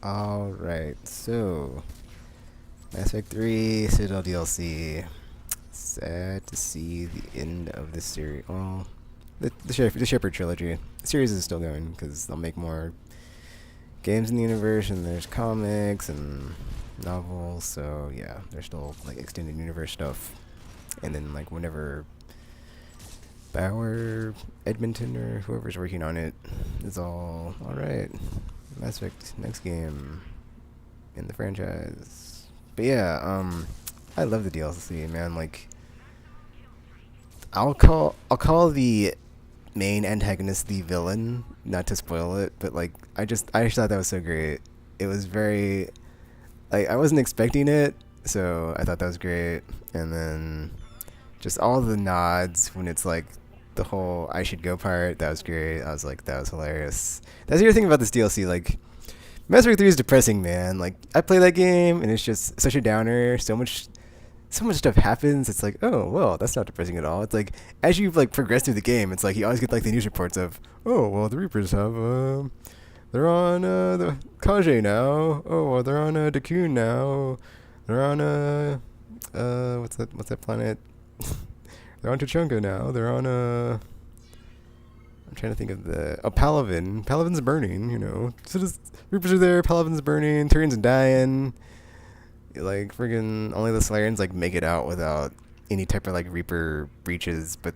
Alright, so Mass Effect 3 Citadel DLC. Sad to see the end of this series. Well, the Shepard trilogy. The series is still going because they'll make more games in the universe, and there's comics and novels. So yeah, there's still like extended universe stuff. And then like whenever Bauer, Edmonton, or whoever's working on it is all right. Mass Effect next game in the franchise. But yeah, I love the DLC, man. Like, I'll call the main antagonist the villain, not to spoil it, but like I just thought that was so great. It was very like I wasn't expecting it, so I thought that was great. And then just all the nods when it's like the whole I should go part, that was great. I was like, that was hilarious. That's the other thing about this DLC, like Mass Effect 3 is depressing, man. Like I play that game and it's just such a downer. So much stuff happens. It's like, oh well, that's not depressing at all. It's like as you like progress through the game, it's like you always get like the news reports of, oh well, the Reapers have they're on the Kage now. Oh well, they're on Dakun now. They're on what's that planet? They're on Tuchunga now. They're on I'm trying to think of the Palaven. Palaven's burning, you know. So just Reapers are there. Palaven's burning. Turian's dying. Like friggin' only the Solarians like make it out without any type of like Reaper breaches, but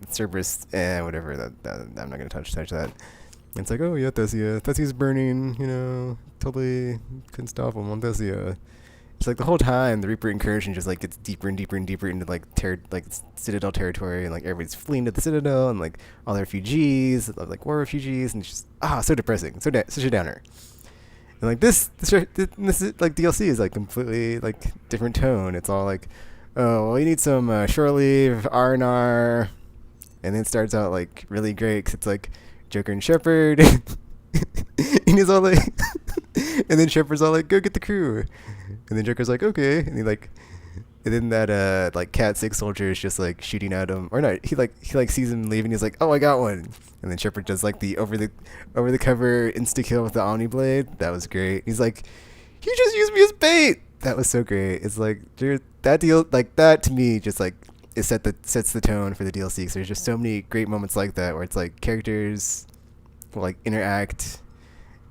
Cerberus, whatever. That I'm not gonna touch that. It's like, oh yeah, Thessia's burning. You know, totally couldn't stop him on Thessia. It's like the whole time the Reaper incursion just like gets deeper and deeper and deeper into like Citadel territory, and like everybody's fleeing to the Citadel, and like all the refugees, like war refugees, and it's just so depressing, such a downer. And like this is, like DLC is like completely like different tone. It's all like, oh well, you need some shore leave R&R, and then it starts out like really great 'cause it's like Joker and Shepard, and he's all like, and then Shepard's all like, go get the crew. And then Joker's like, okay, and he like, and then that like Cat 6 soldier is just like shooting at him, or not? He sees him leaving. He's like, oh, I got one. And then Shepard does like the over the cover insta kill with the Omni Blade. That was great. He's like, you just used me as bait. That was so great. It's like, dude, that deal like that to me just like sets the tone for the DLC. So there's just so many great moments like that where it's like characters will like interact,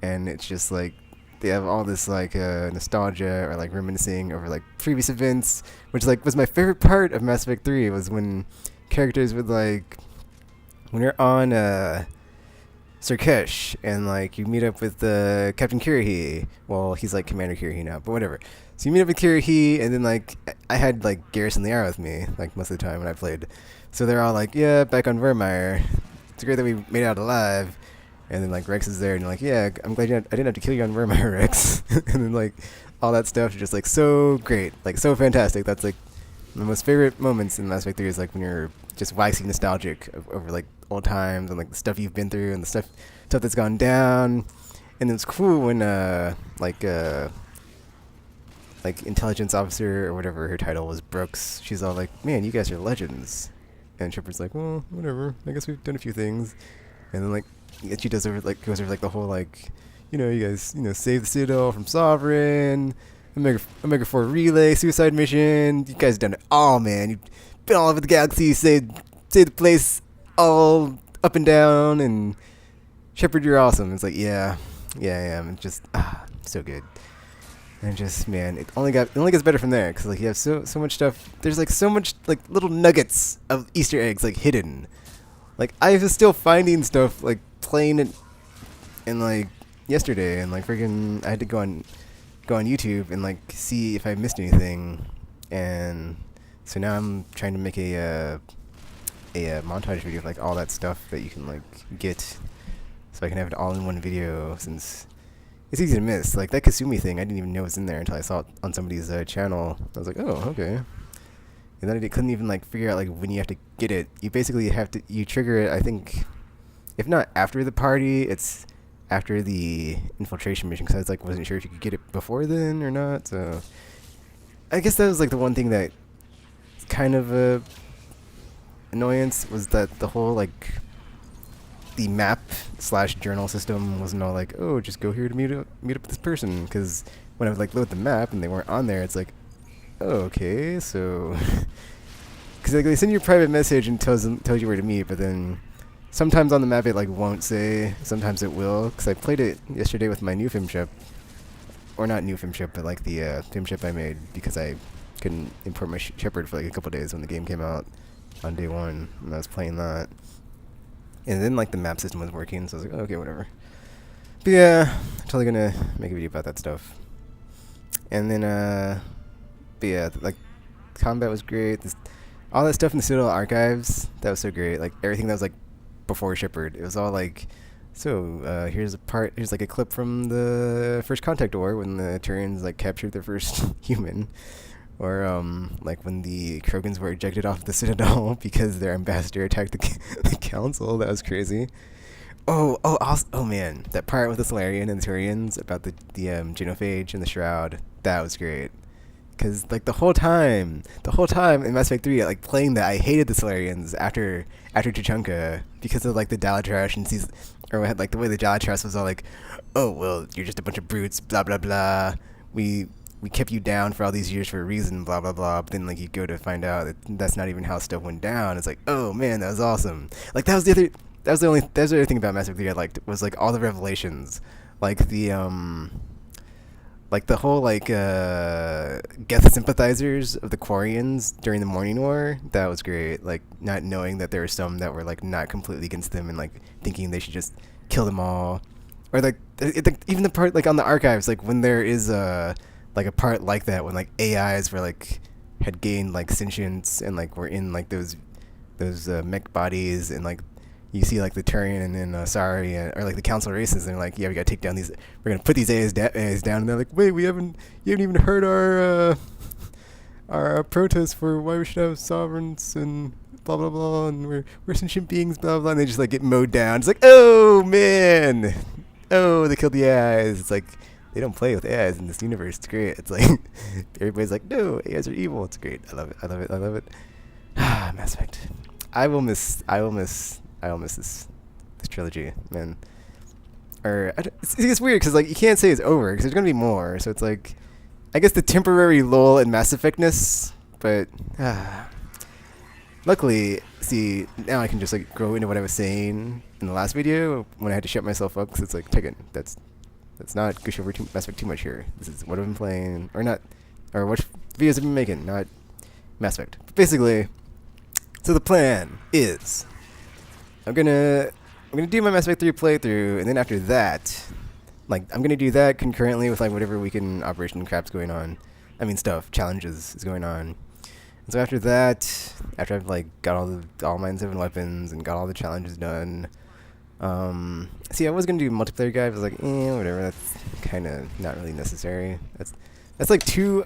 and it's just like they have all this like nostalgia or like reminiscing over like previous events, which like was my favorite part of Mass Effect 3 was when characters would like when you're on Sirkesh and like you meet up with Captain Kirahi. Well, he's like Commander Kirahi now, but whatever. So you meet up with Kirahi, and then like I had like Garrison Liara with me like most of the time when I played. So they're all like, yeah, back on Vermeer. It's great that we made it out alive. And then like Rex is there, and you're like, yeah, I'm glad I didn't have to kill you on Vermeer, Rex. And then like all that stuff is just like so great, like so fantastic. That's like my most favorite moments in Mass Effect 3 is like when you're just waxing nostalgic over like old times and like the stuff you've been through and the stuff that's gone down. And it's cool when like intelligence officer or whatever her title was, Brooks, she's all like, man, you guys are legends. And Shepard's like, well, whatever, I guess we've done a few things. And then like she goes over like the whole like, you know, you guys, you know, save the Citadel from Sovereign, Omega 4 relay, suicide mission. You guys done it all, man. You've been all over the galaxy, saved the place all up and down, and Shepard, you're awesome. It's like, yeah, I am. It's just so good. And just, man, it only gets better from there because like you have so much stuff. There's like so much like little nuggets of Easter eggs like hidden. Like I was still finding stuff like playing it, and like yesterday, and like freaking I had to go on YouTube and like see if I missed anything, and so now I'm trying to make a montage video of like all that stuff that you can like get, so I can have it all in one video since it's easy to miss. Like that Kasumi thing, I didn't even know was in there until I saw it on somebody's channel. I was like, oh, okay. And then I couldn't even like figure out like when you have to get it. You basically have to trigger it. I think, if not after the party, it's after the infiltration mission. Because I was like wasn't sure if you could get it before then or not. So I guess that was like the one thing that kind of a annoyance was that the whole like the map slash journal system wasn't all like, oh, just go here to meet up with this person. Because when I would like load the map and they weren't on there, it's like, oh, okay, so because like they send you a private message and tells you where to meet, but then sometimes on the map it like won't say, sometimes it will. Because I played it yesterday with my new film ship, or not new film ship, but like the film ship I made because I couldn't import my Shepherd for like a couple days when the game came out on day one, and I was playing that. And then like the map system was working, so I was like, oh, okay, whatever. But yeah, I'm totally gonna make a video about that stuff. And then but yeah, like combat was great. All that stuff in the Citadel archives, that was so great. Like everything that was like before Shepherd, it was all like, so here's like a clip from the First Contact War when the Turians like captured their first human. Or like when the Krogans were ejected off the Citadel because their ambassador attacked the council. That was crazy. Oh man, that part with the Solarian and the Turians about the genophage and the Shroud. That was great. Because like the whole time in Mass Effect 3, like playing that, I hated the Solarians after Tuchanka because of like the Dalatrash and or like the way the Dalatrash was all like, oh well, you're just a bunch of brutes, blah blah blah. We kept you down for all these years for a reason, blah blah blah. But then like you go to find out that that's not even how stuff went down. It's like, oh man, that was awesome. Like that was the other thing about Mass Effect 3 I liked, was like all the revelations, like the whole like Geth sympathizers of the Quarians during the Morning War. That was great. Like not knowing that there were some that were like not completely against them and like thinking they should just kill them all, or like even the part like on the archives, like when there is like a part like that when like AIs were like had gained like sentience and like were in like those mech bodies, and like you see like the Turian and then Sari or like the council races, and they're like, yeah, we gotta take down these, we're gonna put these AIs down, and they're like, wait, you haven't even heard our protest for why we should have sovereigns and blah blah blah, and we're sentient beings, blah blah, and they just like get mowed down. It's like, oh man, oh, they killed the AIs. It's like they don't play with AIs in this universe. It's great. It's like everybody's like, no, AIs are evil. It's great. I love it. Mass Effect. I will miss this trilogy, man. It's weird because like you can't say it's over because there's gonna be more. So it's like, I guess the temporary lull in Mass Effectness, but luckily, see, now I can just like go into what I was saying in the last video when I had to shut myself up because it's like, Tekken, let's not gush over Mass Effect too much here. This is what I've been playing, or not, or what videos I've been making, not Mass Effect. But basically, so the plan is, I'm gonna do my Mass Effect 3 playthrough, and then after that, like I'm gonna do that concurrently with like whatever weekend operation crap's going on. I mean challenges is going on. And so after that, after I've like got all my 7 weapons and got all the challenges done, see, I was gonna do multiplayer guide, but I was like, whatever. That's kind of not really necessary. That's like too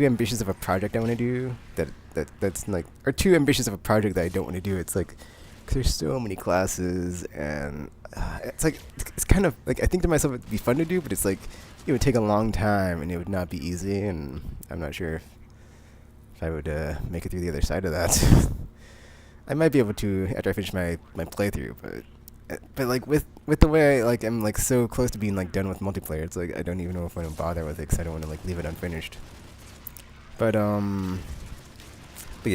ambitious of a project I want to do. That's like, or too ambitious of a project that I don't want to do. It's like, cause there's so many classes, and it's like, it's kind of like, I think to myself it'd be fun to do, but it's like it would take a long time and it would not be easy, and I'm not sure if I would make it through the other side of that. I might be able to after I finish my playthrough, but like with the way I'm like so close to being like done with multiplayer, it's like I don't even know if I want to bother with it because I don't want to like leave it unfinished. But yeah,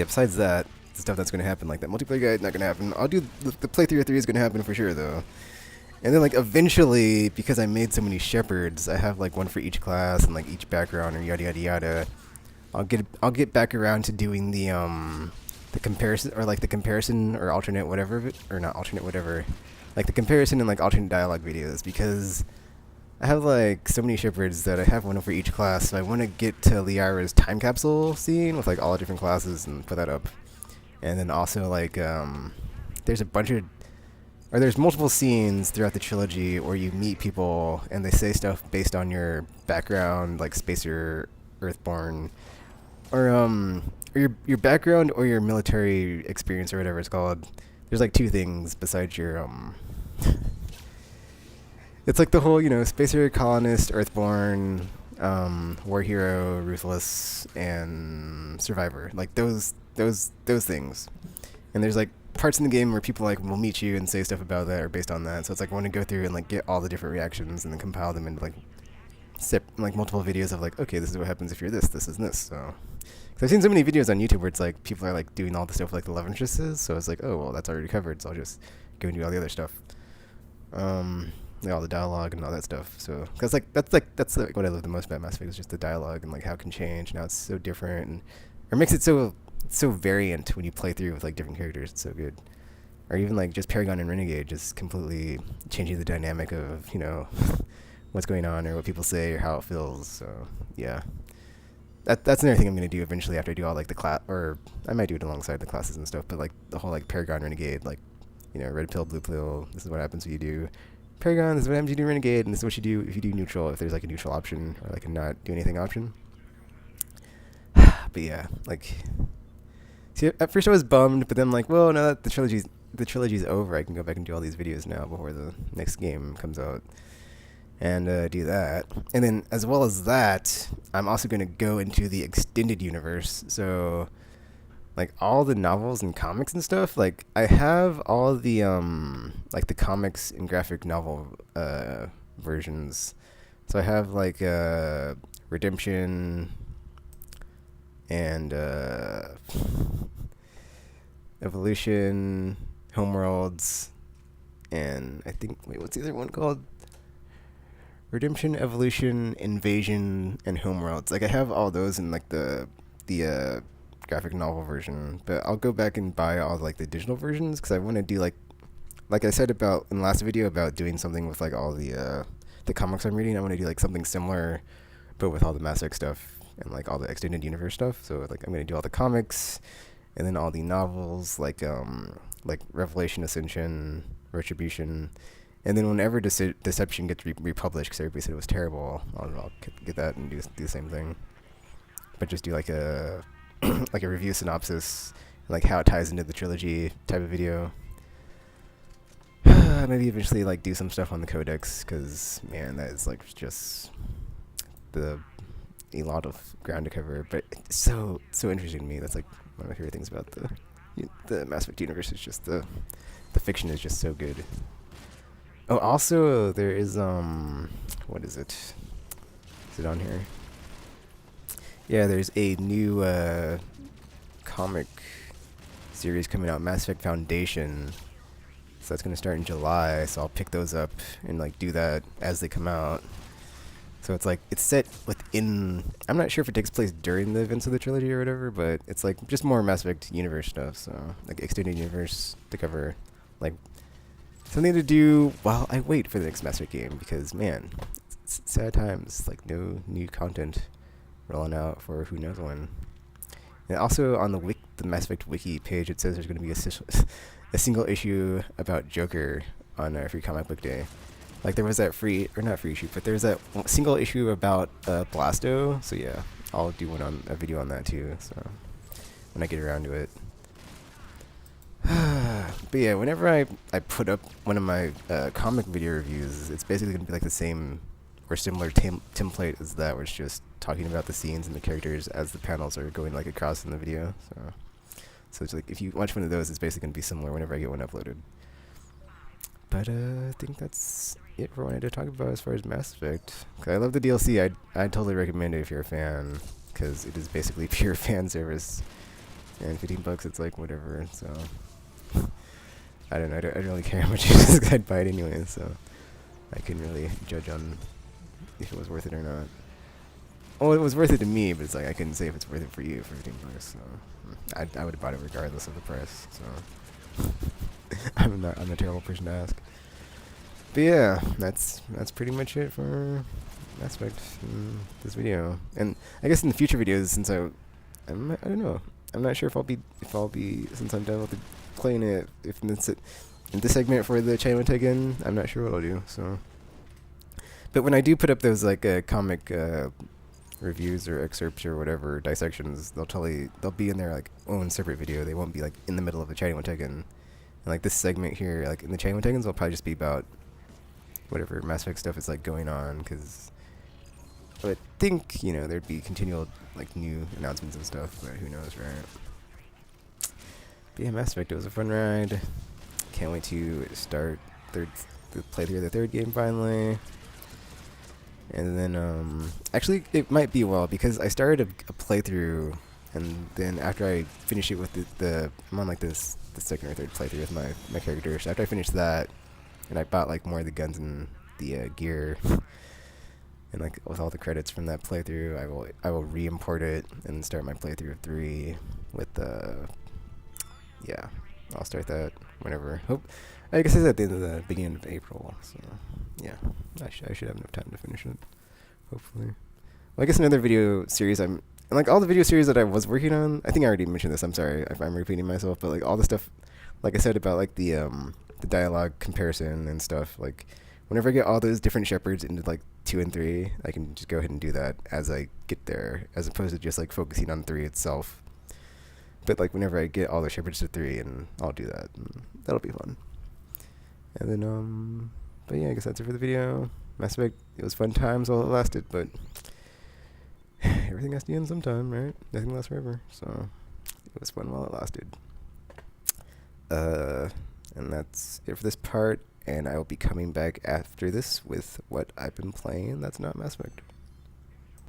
besides that, the stuff that's gonna happen, like that multiplayer guide, not gonna happen. I'll do the playthrough of 3 is gonna happen for sure though. And then like eventually, because I made so many Shepherds, I have like one for each class and like each background or yada yada yada. I'll get back around to doing the comparison, or like the comparison or alternate whatever, or not alternate whatever, like the comparison and like alternate dialogue videos, because I have like so many Shepherds that I have one for each class. So I want to get to Liara's time capsule scene with like all the different classes and put that up. And then also like there's there's multiple scenes throughout the trilogy where you meet people and they say stuff based on your background, like Spacer, Earthborn, or your background or your military experience or whatever it's called. There's like 2 things besides your it's like the whole, Spacer, colonist, Earthborn, War Hero, Ruthless, and Survivor. Like those things. And there's like parts in the game where people like will meet you and say stuff about that or based on that. So it's like I want to go through and like get all the different reactions and then compile them into like like multiple videos of like, okay, this is what happens if you're this and this. So, cause I've seen so many videos on YouTube where it's like people are like doing all the stuff like the love interests is. So it's like, oh well, that's already covered. So I'll just go and do all the other stuff. Like all the dialogue and all that stuff. So, cause that's like what I love the most about Mass Effect is just the dialogue and like how it can change. Now it's so different and or makes it so variant when you play through with like different characters. It's so good. Or even like just Paragon and Renegade, just completely changing the dynamic of, you know, what's going on or what people say or how it feels. So yeah, that's another thing I'm gonna do eventually after I do all like the class, or I might do it alongside the classes and stuff. But like the whole like Paragon Renegade, like, you know, red pill, blue pill. This is what happens when you do Paragon. This is what happens when you do Renegade, and this is what you do if you do neutral. If there's like a neutral option or like a not do anything option. But yeah, like, see, at first I was bummed, but then like, well, now that the trilogy's over, I can go back and do all these videos now before the next game comes out. And do that. And then as well as that, I'm also going to go into the extended universe. So like all the novels and comics and stuff, like I have all the like the comics and graphic novel versions. So I have like Redemption and Evolution, Homeworlds, and I think, wait, what's the other one called? Redemption, Evolution, Invasion, and Homeworlds. Like I have all those in like the graphic novel version, but I'll go back and buy all like the digital versions because I want to do like I said about in the last video about doing something with like all the comics I'm reading. I want to do like something similar, but with all the Mass Effect stuff and like all the extended universe stuff. So like I'm gonna do all the comics and then all the novels like Revelation, Ascension, Retribution. And then whenever Deception gets republished, because everybody said it was terrible, I'll get that and do the same thing. But just do like a like a review synopsis, like how it ties into the trilogy type of video. Maybe eventually like do some stuff on the codex, because man, that is like just a lot of ground to cover. But it's so interesting to me. That's like one of my favorite things about the Mass Effect universe. Is just the fiction is just so good. Oh, also, there is, what is it? Is it on here? Yeah, there's a new, comic series coming out, Mass Effect Foundation. So that's going to start in July, so I'll pick those up and, like, do that as they come out. So it's, like, it's set within, I'm not sure if it takes place during the events of the trilogy or whatever, but it's, like, just more Mass Effect universe stuff, so, like, extended universe to cover, like, something to do while I wait for the next Mass Effect game, because man, it's sad times. Like no new content rolling out for who knows when. And also on the Mass Effect wiki page, it says there's going to be a single issue about Joker on Free Comic Book Day. Like there was that not free issue, but there's that single issue about Blasto. So yeah, I'll do a video on that too. So when I get around to it. But yeah, whenever I put up one of my comic video reviews, it's basically going to be like the same or similar template as that, where it's just talking about the scenes and the characters as the panels are going like across in the video. So it's like if you watch one of those, it's basically going to be similar whenever I get one uploaded. But I think that's it for what I had to talk about as far as Mass Effect. 'Cause I love the DLC. I'd totally recommend it if you're a fan, because it is basically pure fan service. And $15, it's like whatever. So I don't know. I don't really care how much it is. I'd buy it anyway, so I couldn't really judge on if it was worth it or not. Well, it was worth it to me, but it's like I couldn't say if it's worth it for you for $15. So I would have bought it regardless of the price. So I'm a terrible person to ask. But yeah, that's pretty much it for Mass Effect in this video. And I guess in the future videos, since I don't know. I'm not sure if I'll be since I'm done with playing it. If in this segment for the China Taken, I'm not sure what I'll do. So, but when I do put up those like comic reviews or excerpts or whatever dissections, they'll be in their like own separate video. They won't be like in the middle of the China Taken. And like this segment here, like in the China Takens, will probably just be about whatever Mass Effect stuff is like going on, because I would think, you know, there'd be continual, like, new announcements and stuff, but who knows, right? But yeah, Mass Effect, it was a fun ride. Can't wait to start the playthrough of the third game finally. And then, actually, it might be a while because I started a playthrough, and then after I finish it with I'm on like the second or third playthrough with my character. So after I finished that, and I bought like more of the guns and the gear, and like with all the credits from that playthrough, I will re-import it and start my playthrough of 3 with yeah, I'll start that whenever. I guess it's at the end of the beginning of April. So yeah, I should have enough time to finish it, hopefully. Well, I guess another video series and like all the video series that I was working on, I think I already mentioned this. I'm sorry if I'm repeating myself, but like all the stuff, like I said about like the dialogue comparison and stuff. Like whenever I get all those different shepherds into like 2 and 3, I can just go ahead and do that as I get there, as opposed to just like focusing on 3 itself. But like whenever I get all the shepherds to 3, and I'll do that. And that'll be fun. And then but yeah, I guess that's it for the video. Mass Effect, it was fun times while it lasted, but everything has to end sometime, right? Nothing lasts forever, so it was fun while it lasted. And that's it for this part, and I will be coming back after this with what I've been playing that's not Mass Effect.